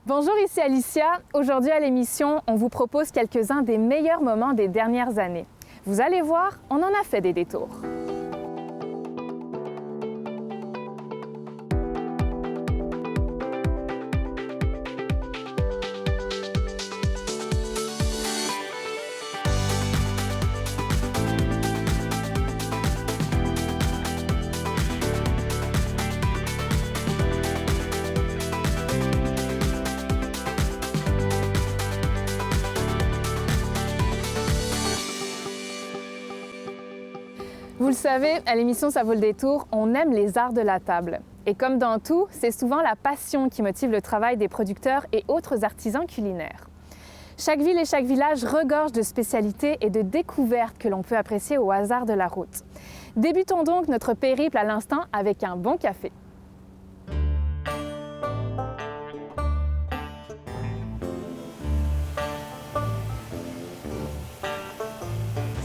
Bonjour, ici Alicia. Aujourd'hui à l'émission, on vous propose quelques-uns des meilleurs moments des dernières années. Vous allez voir, on en a fait des détours. Vous le savez, à l'émission Ça vaut le détour, on aime les arts de la table. Et comme dans tout, c'est souvent la passion qui motive le travail des producteurs et autres artisans culinaires. Chaque ville et chaque village regorge de spécialités et de découvertes que l'on peut apprécier au hasard de la route. Débutons donc notre périple à l'instant avec un bon café.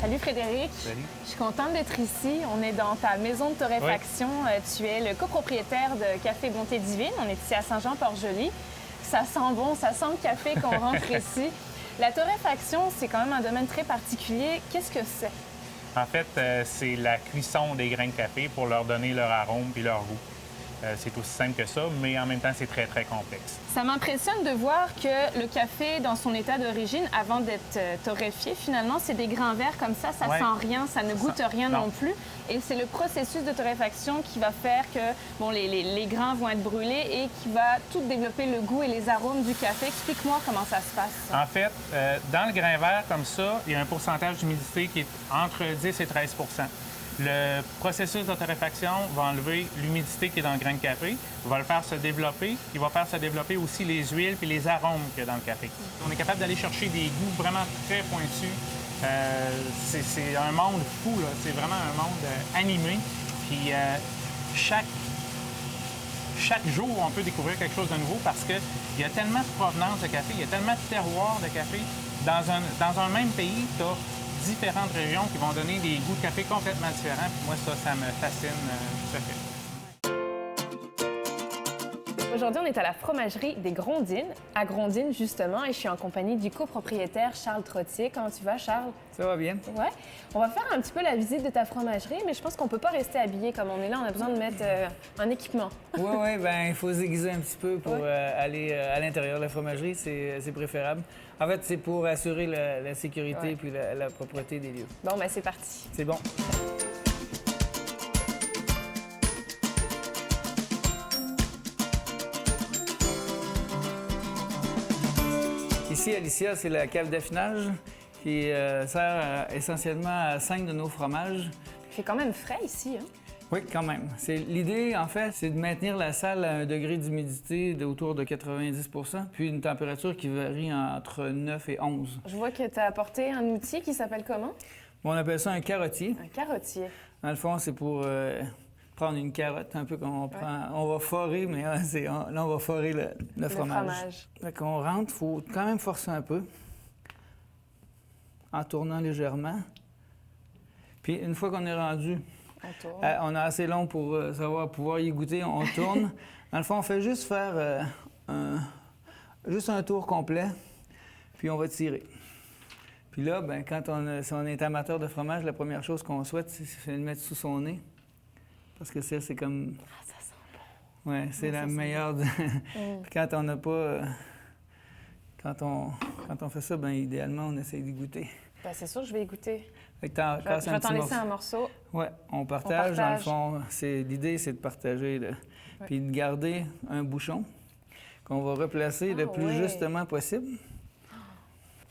Salut Frédéric. Salut. Je suis contente d'être ici. On est dans ta maison de torréfaction. Oui. Tu es le copropriétaire de Café Bonté Divine. On est ici à Saint-Jean-Port-Joli. Ça sent bon, ça sent le café qu'on rentre ici. La torréfaction, c'est quand même un domaine très particulier. Qu'est-ce que c'est? En fait, c'est la cuisson des grains de café pour leur donner leur arôme et leur goût. C'est aussi simple que ça, mais en même temps, c'est très, très complexe. Ça m'impressionne de voir que le café, dans son état d'origine, avant d'être torréfié, finalement, c'est des grains verts comme ça Ouais. sent rien, ça ne goûte rien non plus. Et c'est le processus de torréfaction qui va faire que bon, les grains vont être brûlés et qui va tout développer le goût et les arômes du café. Explique-moi comment ça se passe. En fait, dans le grain vert comme ça, il y a un pourcentage d'humidité qui est entre 10 et 13 %. Le processus de torréfaction va enlever l'humidité qui est dans le grain de café, va le faire se développer. Il va faire se développer aussi les huiles et les arômes qu'il y a dans le café. On est capable d'aller chercher des goûts vraiment très pointus. C'est un monde fou, là. C'est vraiment un monde animé. Puis chaque jour, on peut découvrir quelque chose de nouveau parce qu'il y a tellement de provenance de café, il y a tellement de terroirs de café. Dans un même pays, tu as différentes régions qui vont donner des goûts de café complètement différents. Puis moi, ça me fascine tout à fait. Aujourd'hui, on est à la fromagerie des Grondines, à Grondines justement, et je suis en compagnie du copropriétaire Charles Trottier. Comment tu vas, Charles? Ça va bien. Ouais. On va faire un petit peu la visite de ta fromagerie, mais je pense qu'on peut pas rester habillé comme on est là. On a besoin de mettre un équipement. Oui, ben il faut se déguiser un petit peu pour aller à l'intérieur de la fromagerie. C'est préférable. En fait, c'est pour assurer la sécurité puis la propreté des lieux. Bon, ben c'est parti. C'est bon. Ici, Alicia, c'est la cave d'affinage qui sert essentiellement à 5 de nos fromages. Il fait quand même frais ici, hein? Oui, quand même. L'idée, en fait, c'est de maintenir la salle à un degré d'humidité autour de 90 %, puis une température qui varie entre 9 et 11. Je vois que tu as apporté un outil qui s'appelle comment? On appelle ça un carottier. Un carottier. Dans le fond, c'est pour prendre une carotte, un peu comme on prend. On va forer, mais là, on va forer le fromage. Fait qu'on rentre, il faut quand même forcer un peu, en tournant légèrement. Puis une fois qu'on est rendu, on a assez long pour pouvoir y goûter, on tourne. Dans le fond, on fait juste faire juste un tour complet, puis on va tirer. Puis là, ben, si on est amateur de fromage, la première chose qu'on souhaite, c'est de le mettre sous son nez. Parce que ça, c'est comme... Ah, ça sent bon. Oui, c'est la meilleure... Puis quand on n'a pas... Quand on fait ça, bien, idéalement, on essaie d'y goûter. Ben, c'est sûr, je vais y goûter. Fait que je vais t'en laisser un morceau. Oui, on partage. Dans le fond, l'idée, c'est de partager, puis de garder un bouchon qu'on va replacer le plus justement possible.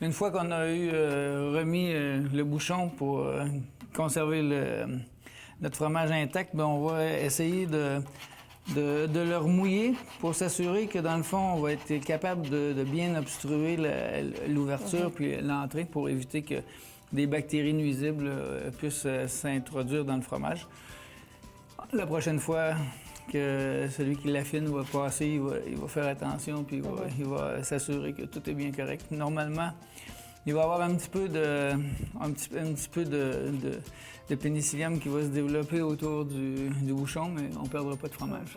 Une fois qu'on a remis le bouchon pour conserver notre fromage intact, bien, on va essayer de le remouiller pour s'assurer que, dans le fond, on va être capable de bien obstruer l'ouverture puis l'entrée pour éviter que des bactéries nuisibles puissent s'introduire dans le fromage. La prochaine fois que celui qui l'affine va passer, il va faire attention puis il va s'assurer que tout est bien correct. Normalement, il va y avoir un petit peu de pénicillium qui va se développer autour du bouchon, mais on ne perdra pas de fromage.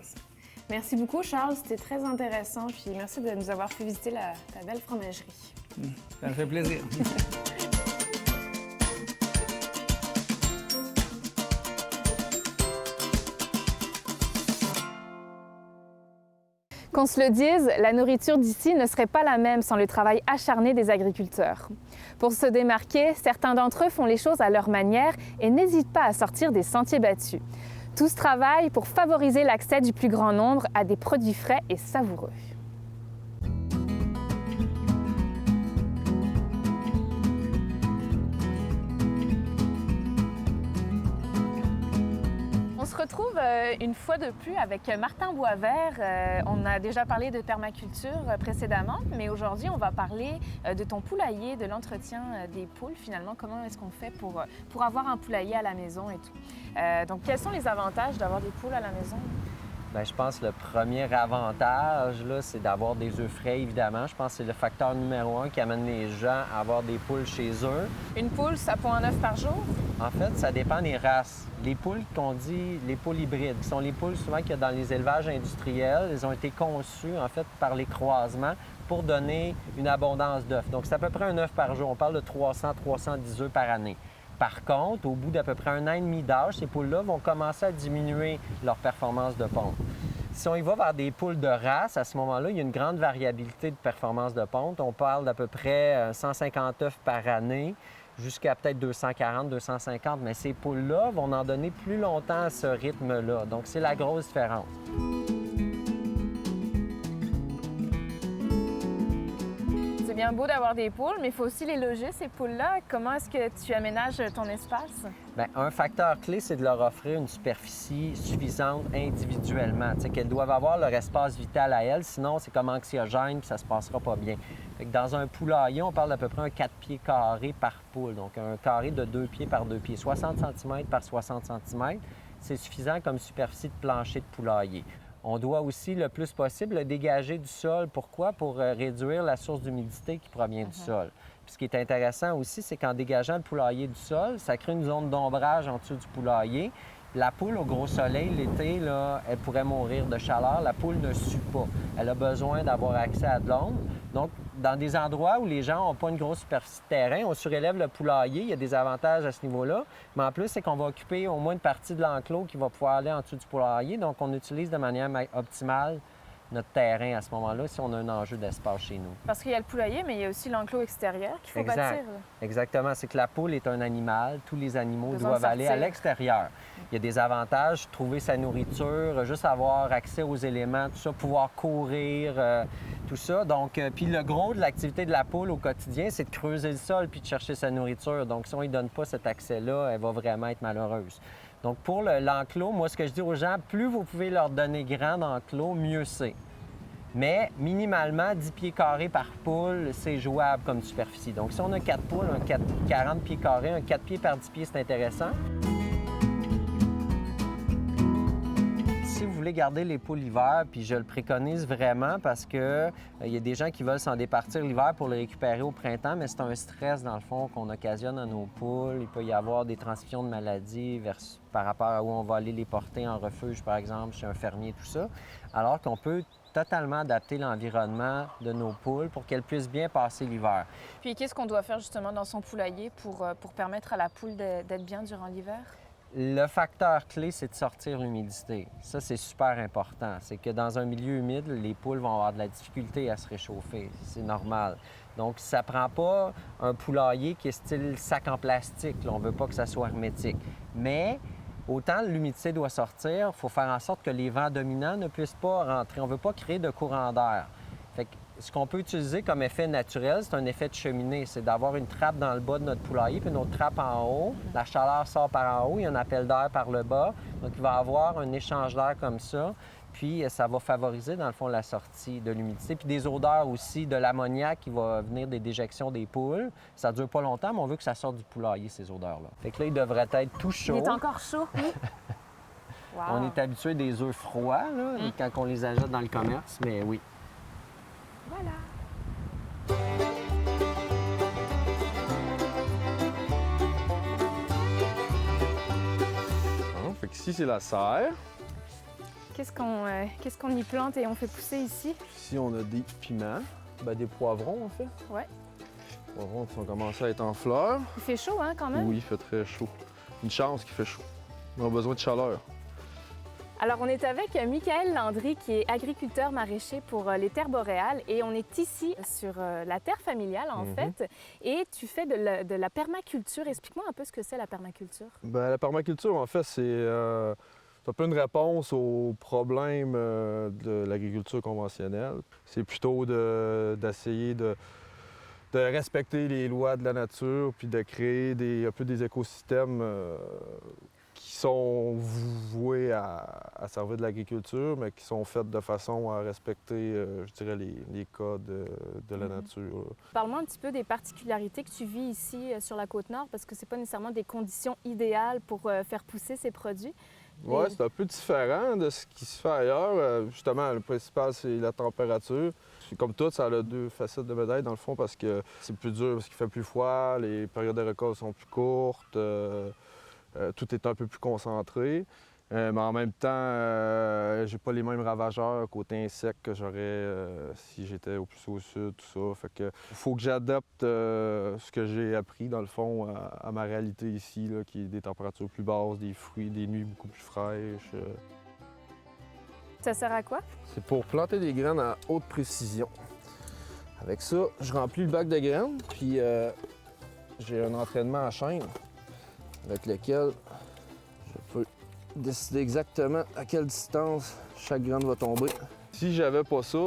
Merci beaucoup, Charles. C'était très intéressant. Puis merci de nous avoir fait visiter ta belle fromagerie. Ça me fait plaisir. Qu'on se le dise, la nourriture d'ici ne serait pas la même sans le travail acharné des agriculteurs. Pour se démarquer, certains d'entre eux font les choses à leur manière et n'hésitent pas à sortir des sentiers battus. Tous travaillent pour favoriser l'accès du plus grand nombre à des produits frais et savoureux. On se retrouve une fois de plus avec Martin Boisvert. On a déjà parlé de permaculture précédemment, mais aujourd'hui, on va parler de ton poulailler, de l'entretien des poules. Finalement, comment est-ce qu'on fait pour avoir un poulailler à la maison et tout. Donc, quels sont les avantages d'avoir des poules à la maison? Bien, je pense que le premier avantage, c'est d'avoir des œufs frais, évidemment. Je pense que c'est le facteur numéro 1 qui amène les gens à avoir des poules chez eux. Une poule, ça pond un œuf par jour? En fait, ça dépend des races. Les poules qu'on dit, les poules hybrides, qui sont les poules souvent qu'il y a dans les élevages industriels, elles ont été conçues, en fait, par les croisements pour donner une abondance d'œufs. Donc, c'est à peu près un œuf par jour. On parle de 300-310 œufs par année. Par contre, au bout d'à peu près 1 an et demi d'âge, ces poules-là vont commencer à diminuer leur performance de ponte. Si on y va vers des poules de race, à ce moment-là, il y a une grande variabilité de performance de ponte. On parle d'à peu près 150 œufs par année, jusqu'à peut-être 240, 250. Mais ces poules-là vont en donner plus longtemps à ce rythme-là. Donc, c'est la grosse différence. C'est bien beau d'avoir des poules, mais il faut aussi les loger, ces poules-là. Comment est-ce que tu aménages ton espace? Bien, un facteur clé, c'est de leur offrir une superficie suffisante individuellement. Tu sais, qu'elles doivent avoir leur espace vital à elles, sinon c'est comme anxiogène puis ça se passera pas bien. Fait que dans un poulailler, on parle d'à peu près un 4 pieds carrés par poule, donc un carré de 2 pieds par 2 pieds, 60 cm par 60 cm. C'est suffisant comme superficie de plancher de poulailler. On doit aussi, le plus possible, le dégager du sol. Pourquoi? Pour réduire la source d'humidité qui provient du sol. Puis ce qui est intéressant aussi, c'est qu'en dégageant le poulailler du sol, ça crée une zone d'ombrage en dessous du poulailler. La poule au gros soleil, l'été, là, elle pourrait mourir de chaleur. La poule ne sue pas. Elle a besoin d'avoir accès à de l'ombre. Donc, dans des endroits où les gens n'ont pas une grosse superficie de terrain, on surélève le poulailler. Il y a des avantages à ce niveau-là. Mais en plus, c'est qu'on va occuper au moins une partie de l'enclos qui va pouvoir aller en dessous du poulailler. Donc, on utilise de manière optimale notre terrain à ce moment-là si on a un enjeu d'espace chez nous. Parce qu'il y a le poulailler, mais il y a aussi l'enclos extérieur qu'il faut bâtir. Exactement. C'est que la poule est un animal. Tous les animaux doivent aller à l'extérieur. Il y a des avantages, trouver sa nourriture, juste avoir accès aux éléments, tout ça, pouvoir courir, tout ça. Donc, puis le gros de l'activité de la poule au quotidien, c'est de creuser le sol puis de chercher sa nourriture. Donc, si on ne lui donne pas cet accès-là, elle va vraiment être malheureuse. Donc, pour l'enclos, moi, ce que je dis aux gens, plus vous pouvez leur donner grand enclos, mieux c'est. Mais minimalement, 10 pieds carrés par poule, c'est jouable comme superficie. Donc, si on a 4 poules, 40 pieds carrés, un 4 pieds par 10 pieds, c'est intéressant. Si vous voulez garder les poules l'hiver, puis je le préconise vraiment parce que il y a des gens qui veulent s'en départir l'hiver pour les récupérer au printemps, mais c'est un stress, dans le fond, qu'on occasionne à nos poules. Il peut y avoir des transmissions de maladies par rapport à où on va aller les porter en refuge, par exemple, chez un fermier, tout ça. Alors qu'on peut totalement adapter l'environnement de nos poules pour qu'elles puissent bien passer l'hiver. Puis qu'est-ce qu'on doit faire justement dans son poulailler pour permettre à la poule d'être bien durant l'hiver? Le facteur clé, c'est de sortir l'humidité. Ça, c'est super important. C'est que dans un milieu humide, les poules vont avoir de la difficulté à se réchauffer. C'est normal. Donc, ça ne prend pas un poulailler qui est style sac en plastique. Là, on ne veut pas que ça soit hermétique. Mais autant l'humidité doit sortir, il faut faire en sorte que les vents dominants ne puissent pas rentrer. On ne veut pas créer de courant d'air. Fait que ce qu'on peut utiliser comme effet naturel, c'est un effet de cheminée. C'est d'avoir une trappe dans le bas de notre poulailler, puis une autre trappe en haut. La chaleur sort par en haut, il y a un appel d'air par le bas. Donc, il va y avoir un échange d'air comme ça. Puis, ça va favoriser, dans le fond, la sortie de l'humidité. Puis des odeurs aussi, de l'ammoniac qui va venir des déjections des poules. Ça ne dure pas longtemps, mais on veut que ça sorte du poulailler, ces odeurs-là. Fait que là, il devrait être tout chaud. Il est encore chaud, oui. Wow. On est habitué des œufs froids, là, quand on les achète dans le commerce, mais oui. Voilà. Fait que ici, c'est la serre. Qu'est-ce qu'on y plante et on fait pousser ici? Ici, on a des piments, des poivrons en fait. Ouais. Les poivrons qui ont commencé à être en fleurs. Il fait chaud, hein, quand même? Oui, il fait très chaud. Une chance qu'il fait chaud. On a besoin de chaleur. Alors, on est avec Michael Landry, qui est agriculteur maraîcher pour les terres boréales. Et on est ici sur la terre familiale, en fait. Et tu fais de la permaculture. Explique-moi un peu ce que c'est la permaculture. La permaculture, en fait, c'est un peu une réponse aux problèmes de l'agriculture conventionnelle. C'est plutôt d'essayer de respecter les lois de la nature puis de créer un peu des écosystèmes qui sont voués à servir de l'agriculture, mais qui sont faits de façon à respecter, je dirais, les codes de la nature. Parle-moi un petit peu des particularités que tu vis ici sur la Côte-Nord, parce que c'est pas nécessairement des conditions idéales pour faire pousser ces produits. Oui, c'est un peu différent de ce qui se fait ailleurs. Justement, le principal, c'est la température. Comme tout, ça a deux facettes de médaille, dans le fond, parce que c'est plus dur, parce qu'il fait plus froid, les périodes de récolte sont plus courtes, tout est un peu plus concentré. Mais en même temps, j'ai pas les mêmes ravageurs côté insectes que j'aurais si j'étais au plus au sud, tout ça. Fait que faut que j'adapte ce que j'ai appris, dans le fond, à ma réalité ici, là, qui est des températures plus basses, des fruits, des nuits beaucoup plus fraîches. Ça sert à quoi? C'est pour planter des graines à haute précision. Avec ça, je remplis le bac de graines, puis j'ai un entraînement à chaîne avec lequel je peux décider exactement à quelle distance chaque graine va tomber. Si j'avais pas ça,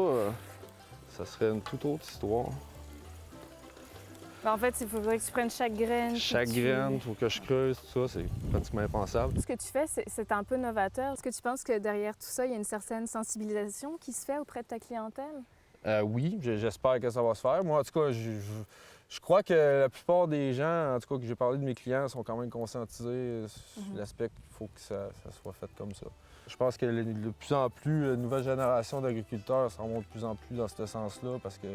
ça serait une toute autre histoire. En fait, il faudrait que tu prennes chaque graine. Chaque graine, il faut que je creuse, tout ça, c'est pratiquement impensable. Ce que tu fais, c'est un peu novateur. Est-ce que tu penses que derrière tout ça, il y a une certaine sensibilisation qui se fait auprès de ta clientèle? Oui, j'espère que ça va se faire. Moi, en tout cas, je crois que la plupart des gens, en tout cas, que j'ai parlé de mes clients, sont quand même conscientisés sur l'aspect qu'il faut que ça soit fait comme ça. Je pense que de plus en plus, la nouvelle génération d'agriculteurs s'en vont de plus en plus dans ce sens-là parce que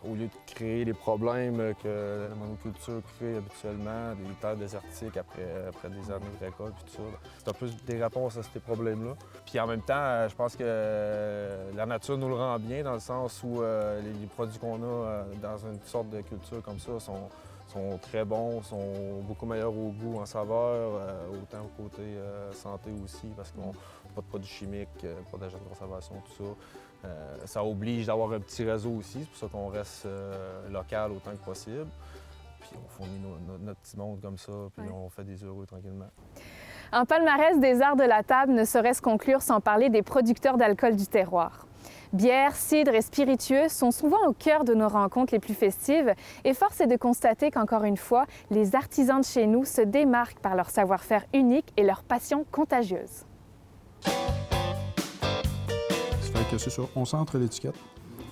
au lieu de créer les problèmes que la monoculture crée habituellement, des terres désertiques après des années de récolte et tout ça, c'est un peu des réponses à ces problèmes-là. Puis en même temps, je pense que la nature nous le rend bien dans le sens où les produits qu'on a dans une sorte de culture comme ça sont très bons, sont beaucoup meilleurs au goût, en saveur, autant au côté santé aussi, parce qu'on n'a pas de produits chimiques, pas d'agents de conservation, tout ça. Ça oblige d'avoir un petit réseau aussi, c'est pour ça qu'on reste local autant que possible. Puis on fournit notre petit monde comme ça, puis on fait des heureux tranquillement. Un palmarès des arts de la table ne saurait se conclure sans parler des producteurs d'alcool du terroir. Bière, cidre et spiritueux sont souvent au cœur de nos rencontres les plus festives et force est de constater qu'encore une fois, les artisans de chez nous se démarquent par leur savoir-faire unique et leur passion contagieuse. Que c'est ça, on centre l'étiquette.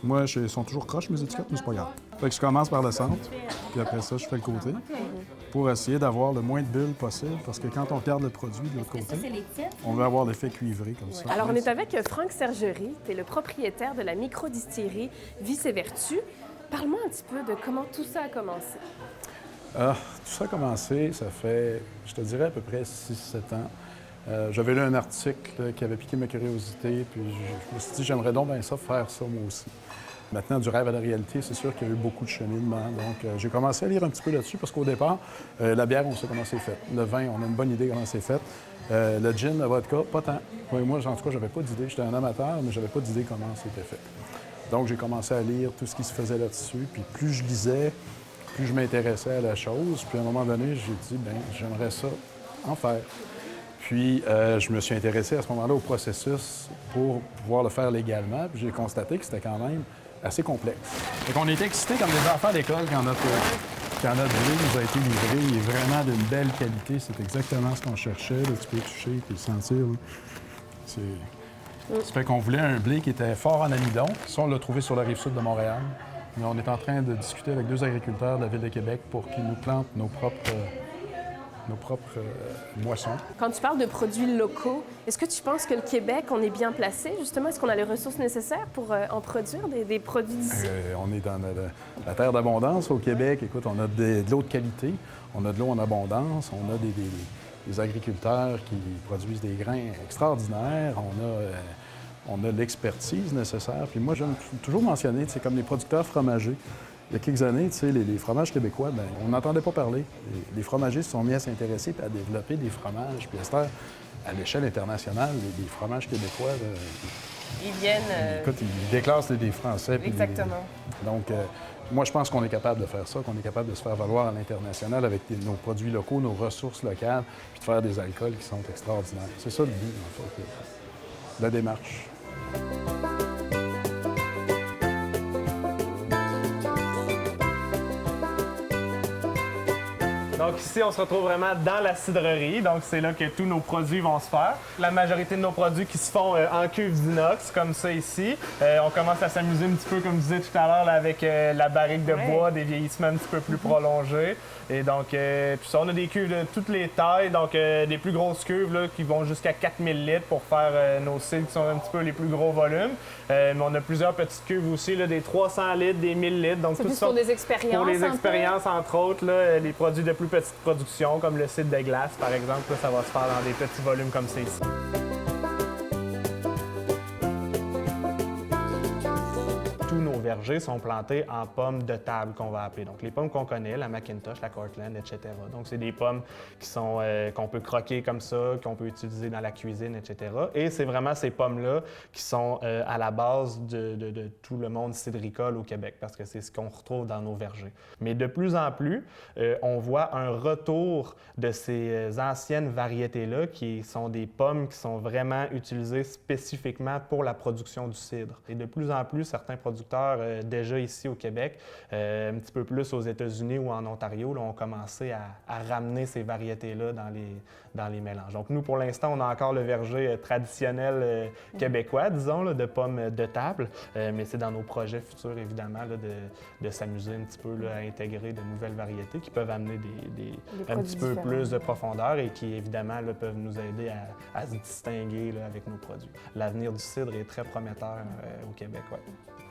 Moi, ils sont toujours croches, mes étiquettes, mais c'est pas grave. Fait que je commence par le centre, puis après ça, je fais le côté pour essayer d'avoir le moins de bulles possible, parce que quand on regarde le produit de l'autre côté, on veut avoir l'effet cuivré comme ça. Alors, on est avec Franck Sergerie, tu es le propriétaire de la microdistillerie Vice et Vertu. Parle-moi un petit peu de comment tout ça a commencé. Tout ça a commencé, ça fait, je te dirais, à peu près 6-7 ans. J'avais lu un article qui avait piqué ma curiosité, puis je me suis dit, j'aimerais donc bien ça, faire ça moi aussi. Maintenant, du rêve à la réalité, c'est sûr qu'il y a eu beaucoup de cheminement. Donc, j'ai commencé à lire un petit peu là-dessus, parce qu'au départ, la bière, on sait comment c'est fait. Le vin, on a une bonne idée comment c'est fait. Le gin, la vodka, pas tant. Oui, moi, en tout cas, j'avais pas d'idée. J'étais un amateur, mais j'avais pas d'idée comment c'était fait. Donc, j'ai commencé à lire tout ce qui se faisait là-dessus. Puis plus je lisais, plus je m'intéressais à la chose. Puis à un moment donné, j'ai dit, bien, j'aimerais ça en faire. Puis, je me suis intéressé à ce moment-là au processus pour pouvoir le faire légalement. Puis j'ai constaté que c'était quand même assez complexe. Fait qu'on était excités comme des enfants d'école quand notre blé nous a été livré. Il est vraiment d'une belle qualité. C'est exactement ce qu'on cherchait. Là, tu peux le toucher puis le sentir. Ça fait qu'on voulait un blé qui était fort en amidon. Ça, on l'a trouvé sur la rive sud de Montréal. Mais on est en train de discuter avec 2 agriculteurs de la Ville de Québec pour qu'ils nous plantent nos propres moissons. Quand tu parles de produits locaux, est-ce que tu penses que le Québec, on est bien placé, justement? Est-ce qu'on a les ressources nécessaires pour en produire des produits d'ici? On est dans la terre d'abondance au Québec. Écoute, on a de l'eau de qualité, on a de l'eau en abondance, on a des agriculteurs qui produisent des grains extraordinaires. On a l'expertise nécessaire. Puis moi, j'aime toujours mentionner, c'est comme les producteurs fromagers. Il y a quelques années, les fromages québécois, bien, on n'entendait pas parler. Les fromagers se sont mis à s'intéresser et à développer des fromages. Puis à l'échelle internationale, les fromages québécois, là, Ils viennent... écoute, ils déclassent des Français. Exactement. Donc, moi, je pense qu'on est capable de faire ça, qu'on est capable de se faire valoir à l'international avec nos produits locaux, nos ressources locales, puis de faire des alcools qui sont extraordinaires. C'est ça le but, en fait, de la démarche. Donc ici, on se retrouve vraiment dans la cidrerie. Donc c'est là que tous nos produits vont se faire. La majorité de nos produits qui se font en cuve d'inox, comme ça ici. On commence à s'amuser un petit peu, comme je disais tout à l'heure, avec la barrique de bois, des vieillissements un petit peu plus prolongés. Et donc, tout ça, on a des cuves de toutes les tailles. Donc, des plus grosses cuves là, qui vont jusqu'à 4000 litres pour faire nos cidres qui sont un petit peu les plus gros volumes. Mais on a plusieurs petites cuves aussi, là, des 300 litres, des 1000 litres. Donc, C'est tout plus ça, pour des expériences. pour les un peu. expériences, entre autres, là, les produits de plus petite production, comme le cidre de glace, par exemple, là, ça va se faire dans des petits volumes comme c'est ici. Tous nos vergers sont plantés en pommes de table qu'on va appeler. Donc les pommes qu'on connaît, la Macintosh, la Cortland, etc. Donc c'est des pommes qui sont qu'on peut croquer comme ça, qu'on peut utiliser dans la cuisine, etc. Et c'est vraiment ces pommes-là qui sont à la base de tout le monde cidricole au Québec, parce que c'est ce qu'on retrouve dans nos vergers. Mais de plus en plus, on voit un retour de ces anciennes variétés-là, qui sont des pommes qui sont vraiment utilisées spécifiquement pour la production du cidre. Et de plus en plus, certains producteurs déjà ici au Québec, un petit peu plus aux États-Unis ou en Ontario, là, ont commencé à ramener ces variétés-là dans les mélanges. Donc nous, pour l'instant, on a encore le verger traditionnel québécois, disons, là, de pommes de table, mais c'est dans nos projets futurs, évidemment, là, de s'amuser un petit peu là, à intégrer de nouvelles variétés qui peuvent amener un petit peu plus de profondeur et qui, évidemment, là, peuvent nous aider à se distinguer là, avec nos produits. L'avenir du cidre est très prometteur au Québec. Ouais.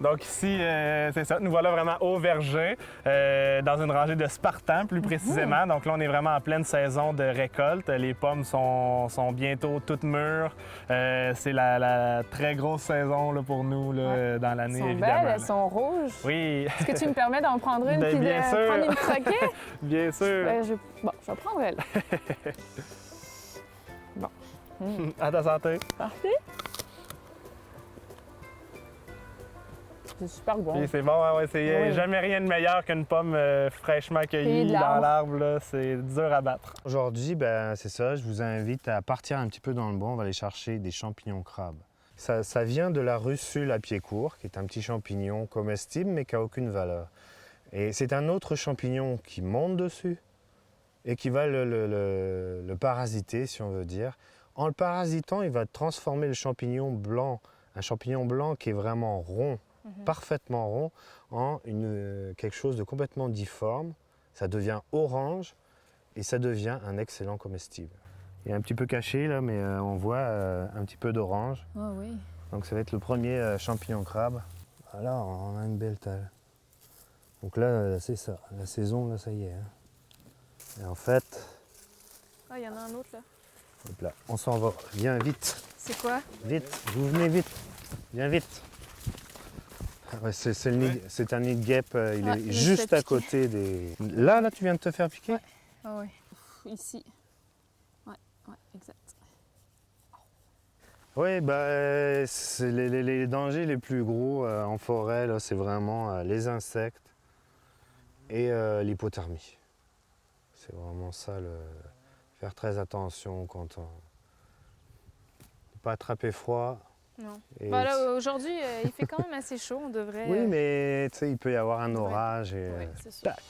Donc ici, c'est ça, nous voilà vraiment au verger, dans une rangée de Spartan plus précisément. Donc là, on est vraiment en pleine saison de récolte. Les pommes sont bientôt toutes mûres. C'est la très grosse saison là, pour nous là, dans l'année, évidemment. Elles sont belles, là. elles sont rouges. Oui. Est-ce que tu me permets d'en prendre une puis bien de sûr. prendre une croquette? Bien sûr. Bon, je vais prendre elle. À ta santé. Parfait. C'est super bon. Puis c'est bon, ouais, c'est Oui. jamais rien de meilleur qu'une pomme fraîchement cueillie de dans l'arbre. l'arbre. Là. C'est dur à battre. Aujourd'hui, c'est ça, je vous invite à partir un petit peu dans le bois, on va aller chercher des champignons crabes. Ça vient de la russule à pied court, qui est un petit champignon comestible, mais qui n'a aucune valeur. Et c'est un autre champignon qui monte dessus et qui va le parasiter, si on veut dire. En le parasitant, il va transformer le champignon blanc, un champignon blanc qui est vraiment rond, parfaitement rond, en quelque chose de complètement difforme. Ça devient orange et ça devient un excellent comestible. Il est un petit peu caché là, mais on voit un petit peu d'orange. Oh, oui. Donc ça va être le premier champignon crabe. Voilà, on a une belle taille. Donc là, c'est ça. La saison, là, ça y est. Hein. Et en fait, Ah, il y en a un autre là. hop là, on s'en va. Viens vite. C'est quoi? Vite, vous venez vite. Viens vite. Ouais, c'est un nid de guêpe, il Ouais, est je me juste fais à côté des... Là, tu viens de te faire piquer? Ah oui. Ici. Ouais, exact. Oui, c'est les dangers les plus gros en forêt, là, c'est vraiment les insectes et l'hypothermie. C'est vraiment ça, faire très attention quand on... Ne pas attraper froid. Non. Et Là, aujourd'hui, il fait quand même assez chaud, on devrait... Oui, mais tu sais, il peut y avoir un orage et Oui, c'est sûr. tac.